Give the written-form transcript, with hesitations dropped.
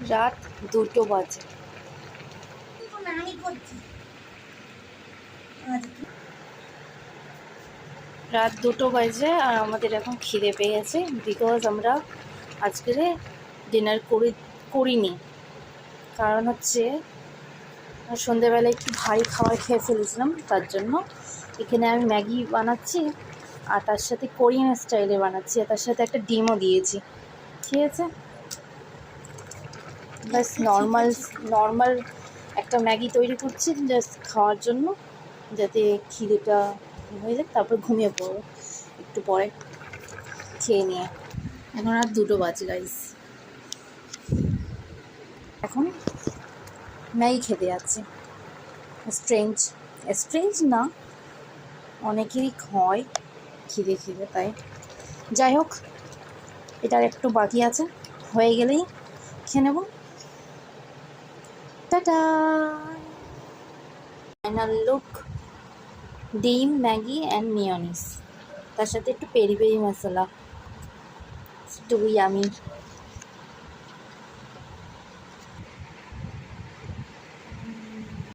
রাত 2টো বাজে। রাত 2টো বাজে আর আমাদের এখন খিদে পেয়ে গেছে, বিকজ আমরা আজকে ডিনার করিনি। কারণ হচ্ছে সন্ধ্যেবেলা একটু ভারী খাবার খেয়ে ফেলেছিলাম, তার জন্য এখানে আমি ম্যাগি বানাচ্ছি আর তার সাথে কোরিয়ান স্টাইলে বানাচ্ছি, আর তার সাথে একটা ডিমও দিয়েছি। ঠিক আছে, ব্যাস নর্মাল একটা ম্যাগি তৈরি করছি জাস্ট খাওয়ার জন্য, যাতে খিদেটা হয়ে যায়, তারপর ঘুমিয়ে পড়বো একটু পরে খেয়ে নিয়ে। এখন রাত 2টো বাজে গাইস, এখন ম্যাগি খেতে যাচ্ছি। স্ট্রেঞ্জ না, অনেকেরই হয় খিদে তাই। যাই হোক, এটার একটু বাকি আছে, হয়ে গেলেই খেয়ে নেব। টাটা। ফাইনাল লুক, ডিম, ম্যাগি অ্যান্ড মিয়োনিস, তার সাথে একটু পেরি পেরি মশলা, একটু ইয়ামি।